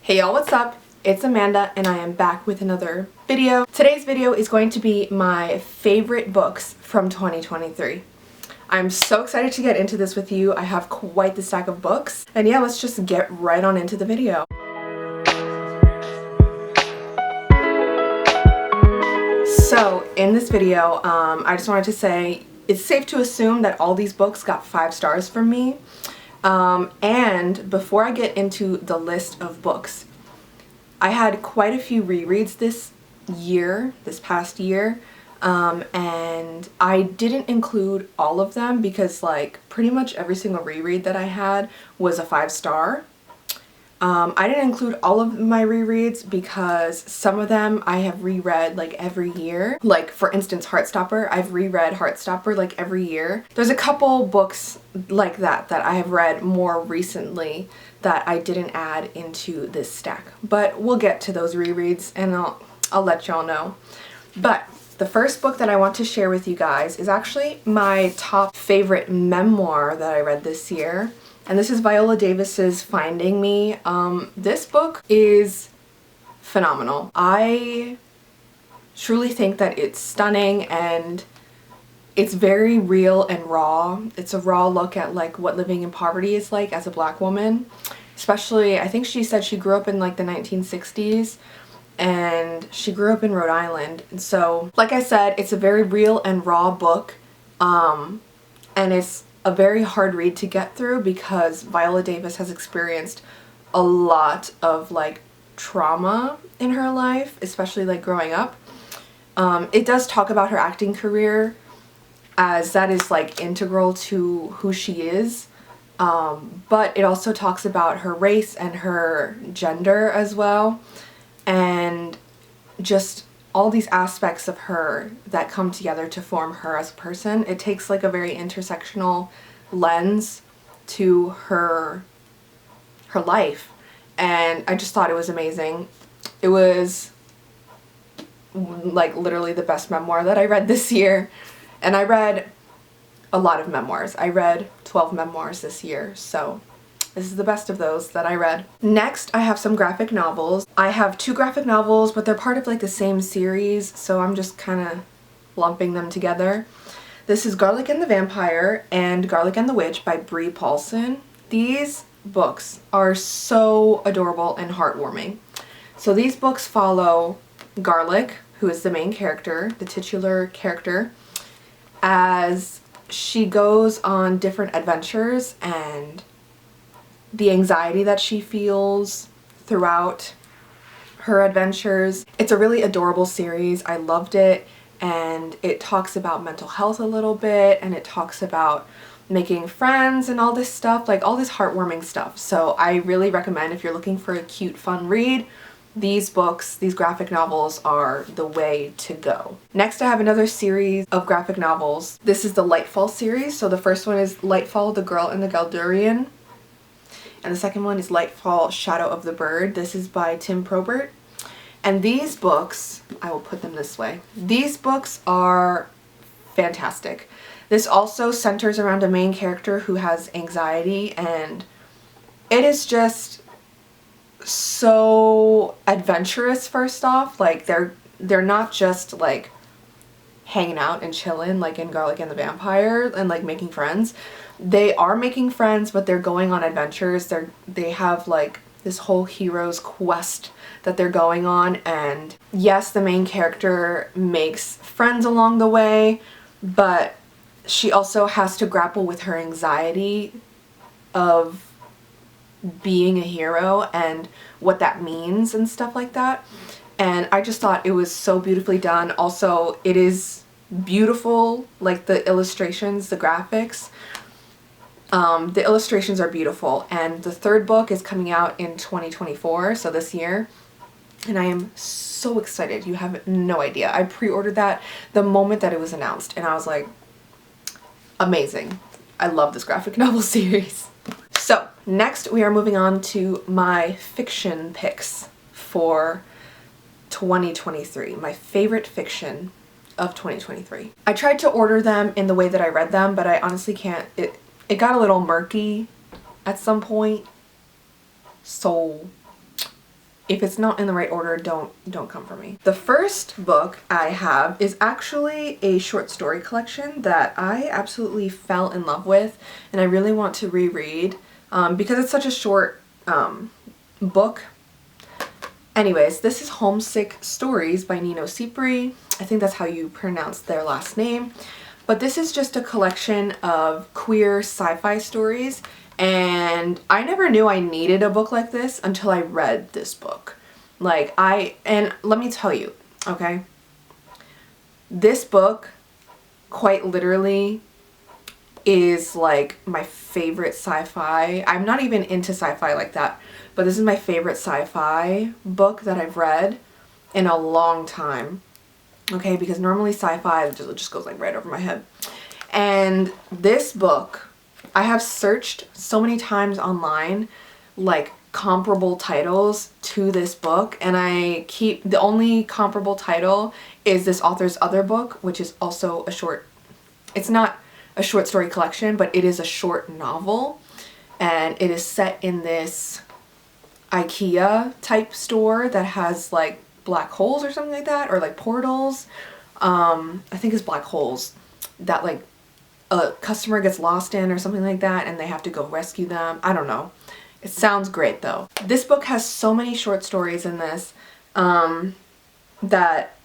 Hey y'all, what's up? It's Amanda and I am back with another video. Today's video is going to be my favorite books from 2023. I'm so excited to get into this with you. I have quite the stack of books. And yeah, let's just get right on into the video. So in this video, I just wanted to say it's safe to assume that all these books got 5 stars from me. And before I get into the list of books, I had quite a few rereads this past year, and I didn't include all of them because like pretty much every single reread that I had was a 5-star. I didn't include all of my rereads because some of them I have reread like every year. Like for instance, Heartstopper, I've reread Heartstopper like every year. There's a couple books like that I have read more recently that I didn't add into this stack. But we'll get to those rereads and I'll let y'all know. But the first book that I want to share with you guys is actually my top favorite memoir that I read this year. And this is Viola Davis's Finding Me. This book is phenomenal. I truly think that it's stunning and it's very real and raw. It's a raw look at like what living in poverty is like as a Black woman. Especially, I think she said she grew up in like the 1960s and she grew up in Rhode Island. And so, like I said, it's a very real and raw book. And it's a very hard read to get through because Viola Davis has experienced a lot of like trauma in her life, especially like growing up. It does talk about her acting career as that is like integral to who she is. But it also talks about her race and her gender as well. And just all these aspects of her that come together to form her as a person. It takes like a very intersectional lens to her life, and I just thought it was amazing. It was like literally the best memoir that I read this year, and I read a lot of memoirs. I read 12 memoirs this year, so this is the best of those that I read. Next, I have some graphic novels. I have 2 graphic novels, but they're part of like the same series, so I'm just kind of lumping them together. This is Garlic and the Vampire and Garlic and the Witch by Bree Paulson. These books are so adorable and heartwarming. So these books follow Garlic, who is the main character, the titular character, as she goes on different adventures and the anxiety that she feels throughout her adventures. It's a really adorable series. I loved it, and it talks about mental health a little bit, and it talks about making friends and all this stuff, like all this heartwarming stuff. So I really recommend if you're looking for a cute, fun read, these books, these graphic novels are the way to go. Next, I have another series of graphic novels. This is the Lightfall series. So the first one is Lightfall, The Girl and the Galdurian. And the second one is Lightfall, Shadow of the Bird. This is by Tim Probert. And these books, I will put them this way, these books are fantastic. This also centers around a main character who has anxiety, and it is just so adventurous. First off, like they're not just like hanging out and chilling like in Garlic and the Vampire and like making friends. They are making friends, but they're going on adventures. They have like this whole hero's quest that they're going on, and yes, the main character makes friends along the way, but she also has to grapple with her anxiety of being a hero and what that means and stuff like that. And I just thought it was so beautifully done. Also, it is beautiful, like the illustrations, the graphics. The illustrations are beautiful, and the third book is coming out in 2024, so this year, and I am so excited. You have no idea. I pre-ordered that the moment that it was announced, and I was like, amazing. I love this graphic novel series. So next we are moving on to my fiction picks for 2023, my favorite fiction of 2023. I tried to order them in the way that I read them, but I honestly can't. It got a little murky at some point, so if it's not in the right order, don't come for me. The first book I have is actually a short story collection that I absolutely fell in love with and I really want to reread because it's such a short book. Anyways, this is Homesick Stories by Nino Cipri. I think that's how you pronounce their last name. But this is just a collection of queer sci-fi stories, and I never knew I needed a book like this until I read this book. And let me tell you, okay? This book, quite literally, is like my favorite sci-fi. I'm not even into sci-fi like that, but this is my favorite sci-fi book that I've read in a long time. Okay, because normally sci-fi just goes like right over my head. And this book, I have searched so many times online like comparable titles to this book, and the only comparable title is this author's other book, which is also it's not a short story collection, but it is a short novel, and it is set in this IKEA type store that has like black holes or something like that, or like portals. I think it's black holes that like a customer gets lost in or something like that, and they have to go rescue them. I don't know. It sounds great though. This book has so many short stories in this that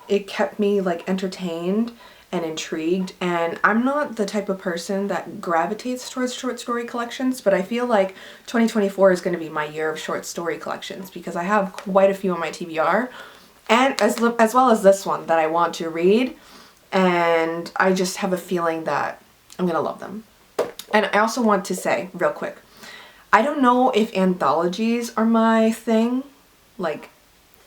it kept me like entertained and intrigued, and I'm not the type of person that gravitates towards short story collections, but I feel like 2024 is going to be my year of short story collections because I have quite a few on my TBR, and as well as this one that I want to read, and I just have a feeling that I'm gonna love them. And I also want to say real quick, I don't know if anthologies are my thing, like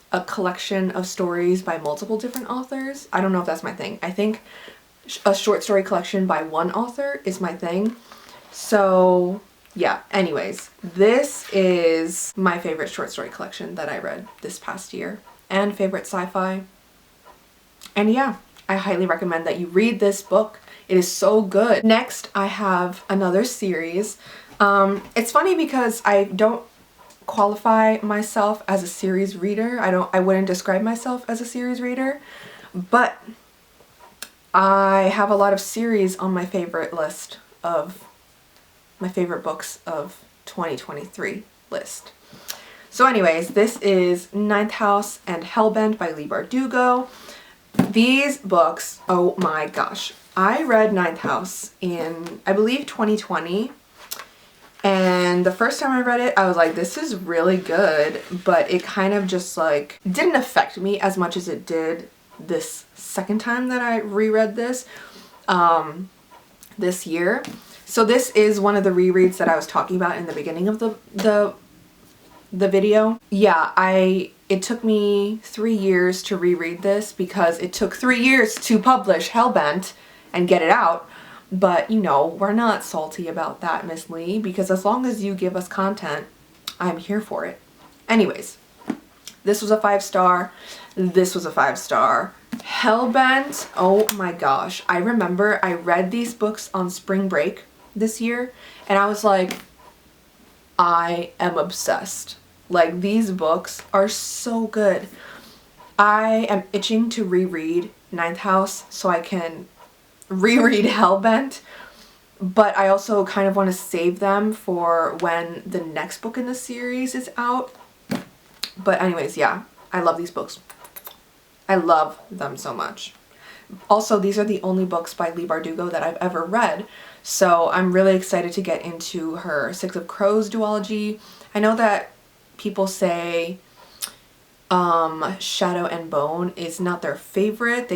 a collection of stories by multiple different authors. I don't know if that's my thing. I think a short story collection by one author is my thing. So yeah, anyways, this is my favorite short story collection that I read this past year and favorite sci-fi. And yeah, I highly recommend that you read this book. It is so good. Next, I have another series. It's funny because I don't qualify myself as a series reader. I wouldn't describe myself as a series reader, but I have a lot of series on my favorite list of my favorite books of 2023 list. So anyways, this is Ninth House and Hellbent by Leigh Bardugo. These books, oh my gosh. I read Ninth House in, I believe, 2020. And the first time I read it, I was like, this is really good, but it kind of just like didn't affect me as much as it did this second time that I reread this this year. So this is one of the rereads that I was talking about in the beginning of the video. Yeah, it took me 3 years to reread this because it took 3 years to publish Hellbent and get it out. But, you know, we're not salty about that, Miss Leigh, because as long as you give us content, I'm here for it. Anyways, this was a 5-star. This was a 5-star. Hellbent, oh my gosh. I remember I read these books on spring break this year, and I was like, I am obsessed. Like, these books are so good. I am itching to reread Ninth House so I can reread Hellbent, but I also kind of want to save them for when the next book in the series is out. But anyways, yeah, I love these books. I love them so much. Also, these are the only books by Leigh Bardugo that I've ever read, so I'm really excited to get into her Six of Crows duology. I know that people say Shadow and Bone is not their favorite.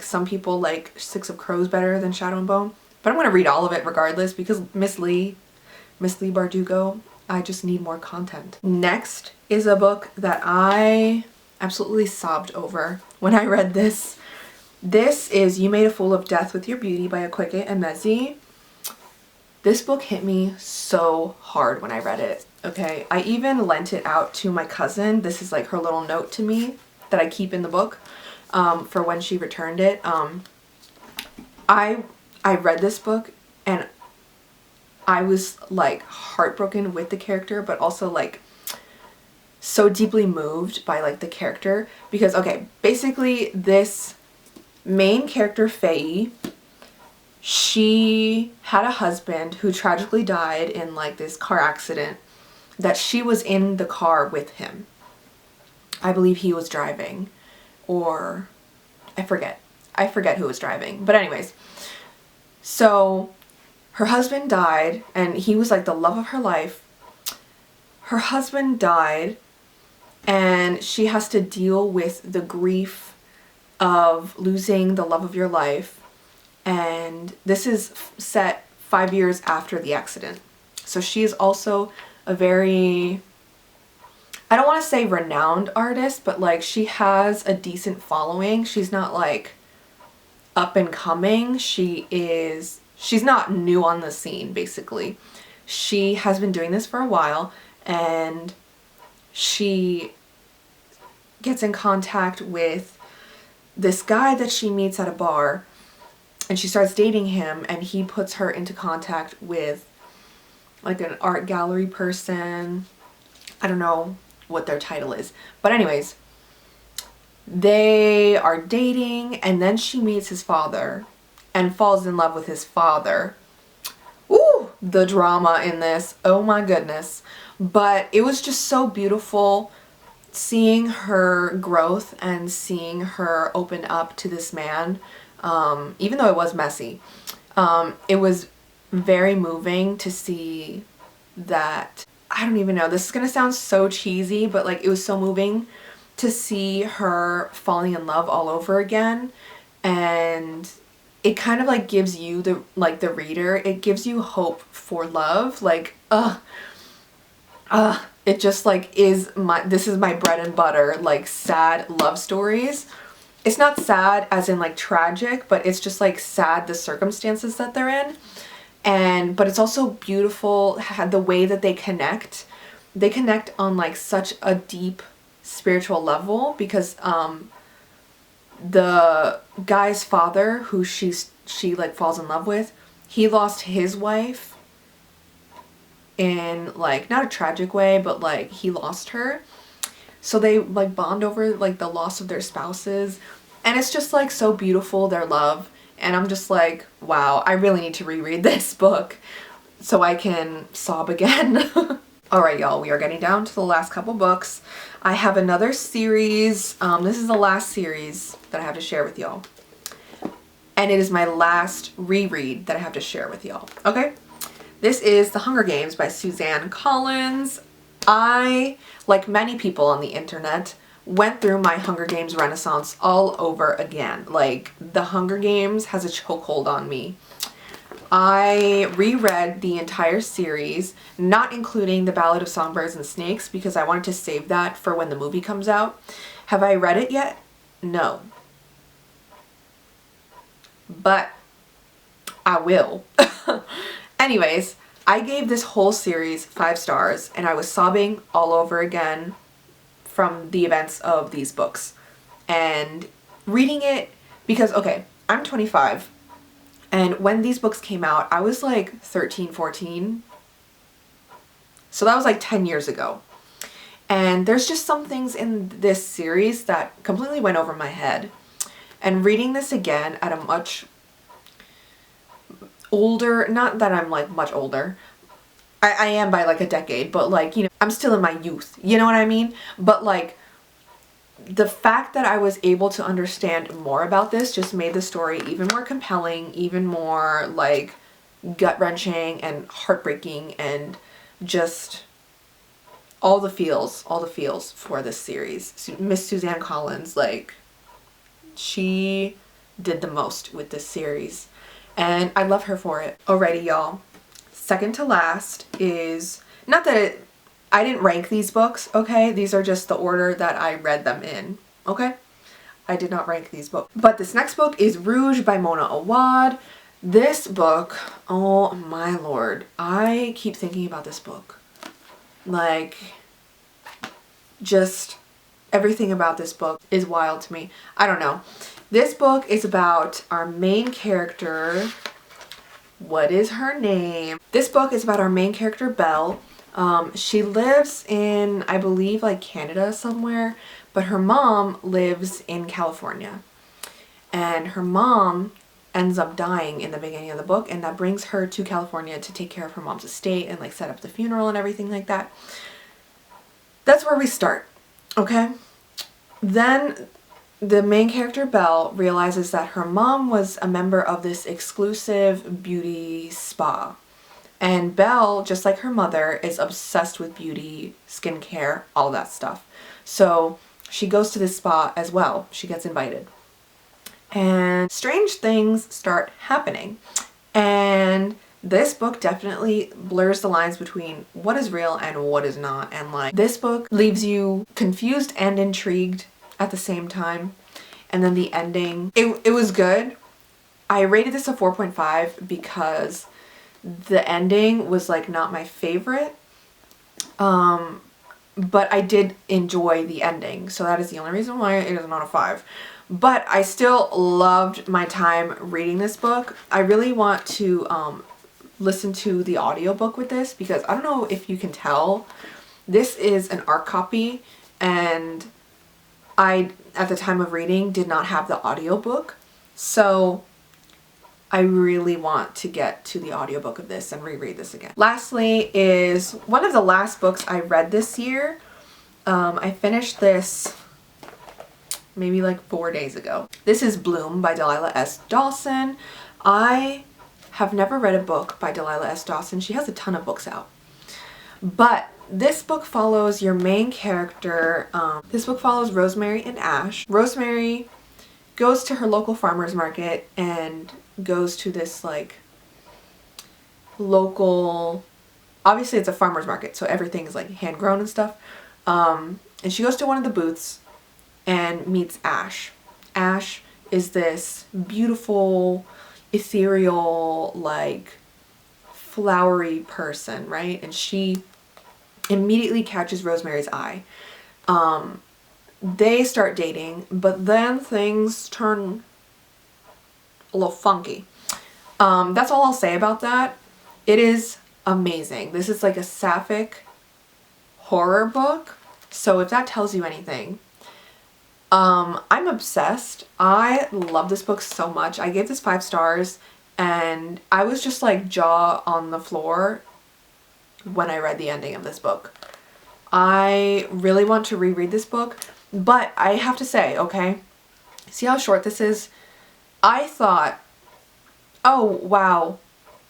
Some people like Six of Crows better than Shadow and Bone, but I'm going to read all of it regardless because Miss Leigh Bardugo, I just need more content. Next is a book that I absolutely sobbed over when I read this. This is You Made a Fool of Death with Your Beauty by Akwaeke Emezi. This book hit me so hard when I read it. Okay, I even lent it out to my cousin. This is like her little note to me that I keep in the book. For when she returned it. I read this book and I was like heartbroken with the character, but also like so deeply moved by like the character because, okay, basically this main character, Faye, she had a husband who tragically died in like this car accident that she was in the car with him. I believe he was driving, or I forget. I forget who was driving. But anyways, so her husband died and he was like the love of her life. Her husband died and she has to deal with the grief of losing the love of your life. And this is set 5 years after the accident. So she is also a very, I don't want to say renowned artist, but like she has a decent following. She's not like up and coming. She's not new on the scene, basically. She has been doing this for a while, and she gets in contact with this guy that she meets at a bar, and she starts dating him, and he puts her into contact with like an art gallery person. I don't know what their title is, but anyways, they are dating, and then she meets his father and falls in love with his father. Ooh, the drama in this, oh my goodness. But it was just so beautiful seeing her growth and seeing her open up to this man, even though it was messy. It was very moving to see that, I don't even know, this is gonna sound so cheesy, but like it was so moving to see her falling in love all over again. And it kind of like gives you the reader, it gives you hope for love. Like it just like this is my bread and butter, like sad love stories. It's not sad as in like tragic, but it's just like sad the circumstances that they're in. But it's also beautiful the way that they connect. They connect on like such a deep spiritual level because the guy's father, who she like falls in love with, he lost his wife in like not a tragic way, but like he lost her. So they like bond over like the loss of their spouses, and it's just like so beautiful, their love. And I'm just like, wow, I really need to reread this book so I can sob again. Alright, y'all, we are getting down to the last couple books. I have another series. This is the last series that I have to share with y'all. And it is my last reread that I have to share with y'all. Okay? This is The Hunger Games by Suzanne Collins. I, like many people on the internet, went through my Hunger Games renaissance all over again. Like, The Hunger Games has a chokehold on me. I reread the entire series, not including The Ballad of Songbirds and Snakes, because I wanted to save that for when the movie comes out. Have I read it yet? No. But I will. Anyways, I gave this whole series 5 stars, and I was sobbing all over again from the events of these books. And reading it, because, okay, I'm 25, and when these books came out, I was like 13, 14. So that was like 10 years ago. And there's just some things in this series that completely went over my head. And reading this again at a much older, not that I'm like much older, I am by like a decade, but like, you know, I'm still in my youth, you know what I mean? But like, the fact that I was able to understand more about this just made the story even more compelling, even more like gut-wrenching and heartbreaking, and just all the feels for this series. Miss Suzanne Collins, like, she did the most with this series, and I love her for it. Alrighty, y'all. Second to last is, not that I didn't rank these books, okay? These are just the order that I read them in, okay? I did not rank these books. But this next book is Rouge by Mona Awad. This book, oh my lord, I keep thinking about this book. Like, just everything about this book is wild to me. I don't know. This book is about our main character. What is her name? This book is about our main character, Belle. She lives in, I believe, like Canada somewhere, but her mom lives in California. And her mom ends up dying in the beginning of the book, and that brings her to California to take care of her mom's estate and like set up the funeral and everything like that. That's where we start, okay? Then the main character, Belle, realizes that her mom was a member of this exclusive beauty spa. And Belle, just like her mother, is obsessed with beauty, skincare, all that stuff. So she goes to this spa as well. She gets invited. And strange things start happening. And this book definitely blurs the lines between what is real and what is not. And like, this book leaves you confused and intrigued at the same time. And then the ending, it was good. I rated this a 4.5 because the ending was like not my favorite. But I did enjoy the ending. So that is the only reason why it is not a 5. But I still loved my time reading this book. I really want to listen to the audiobook with this because I don't know if you can tell, this is an ARC copy, and I, at the time of reading, did not have the audiobook. So I really want to get to the audiobook of this and reread this again. Lastly is one of the last books I read this year. I finished this maybe like 4 days ago. This is Bloom by Delilah S. Dawson. I have never read a book by Delilah S. Dawson. She has a ton of books out. But this book follows your main character. This book follows Rosemary and Ash. Rosemary goes to her local farmer's market and goes to this like local, obviously it's a farmer's market, so everything is like hand grown and stuff. And she goes to one of the booths and meets Ash. Ash is this beautiful, ethereal, like flowery person, right? And she immediately catches Rosemary's eye. They start dating, but then things turn a little funky. That's all I'll say about that. It is amazing. This is like a sapphic horror book. So if that tells you anything, I'm obsessed. I love this book so much. I gave this 5 stars and I was just like jaw on the floor when I read the ending of this book. I really want to reread this book, but I have to say, okay, see how short this is? I thought, oh wow,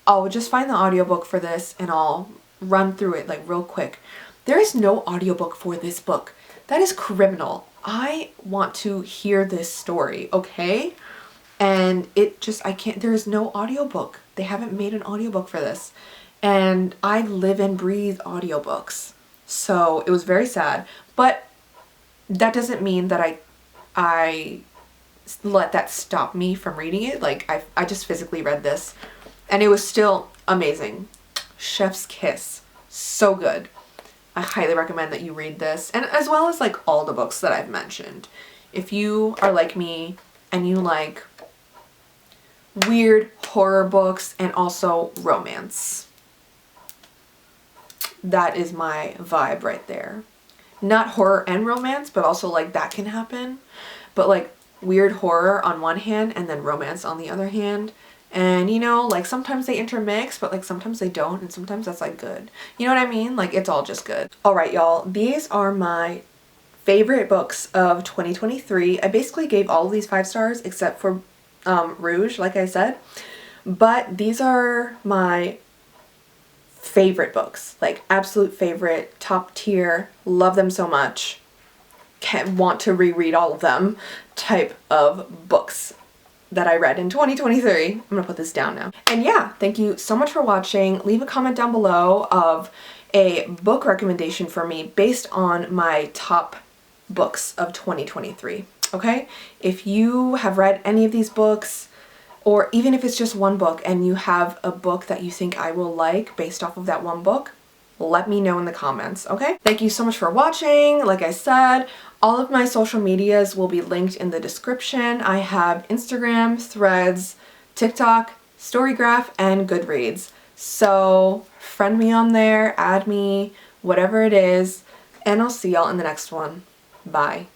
I'll just find the audiobook for this and I'll run through it like real quick. There is no audiobook for this book. That is criminal. I want to hear this story, okay? And it just, I can't, there is no audiobook. They haven't made an audiobook for this. And I live and breathe audiobooks. So it was very sad. But that doesn't mean that I let that stop me from reading it. Like, I just physically read this and it was still amazing. Chef's kiss. So good. I highly recommend that you read this, and as well as like all the books that I've mentioned. If you are like me and you like weird horror books and also romance, that is my vibe right there. Not horror and romance, but also like that can happen, but like weird horror on one hand and then romance on the other hand. And you know, like sometimes they intermix, but like sometimes they don't, and sometimes that's like good. You know what I mean? Like it's all just good. Alright y'all, these are my favorite books of 2023. I basically gave all of these 5 stars except for Rouge, like I said. But these are my favorite books. Like absolute favorite, top tier, love them so much. Can't want to reread all of them type of books that I read in 2023. I'm gonna put this down now. And yeah, thank you so much for watching. Leave a comment down below of a book recommendation for me based on my top books of 2023, okay? If you have read any of these books, or even if it's just one book and you have a book that you think I will like based off of that one book, let me know in the comments, okay? Thank you so much for watching. Like I said, all of my social medias will be linked in the description. I have Instagram, Threads, TikTok, Storygraph, and Goodreads. So friend me on there, add me, whatever it is, and I'll see y'all in the next one. Bye.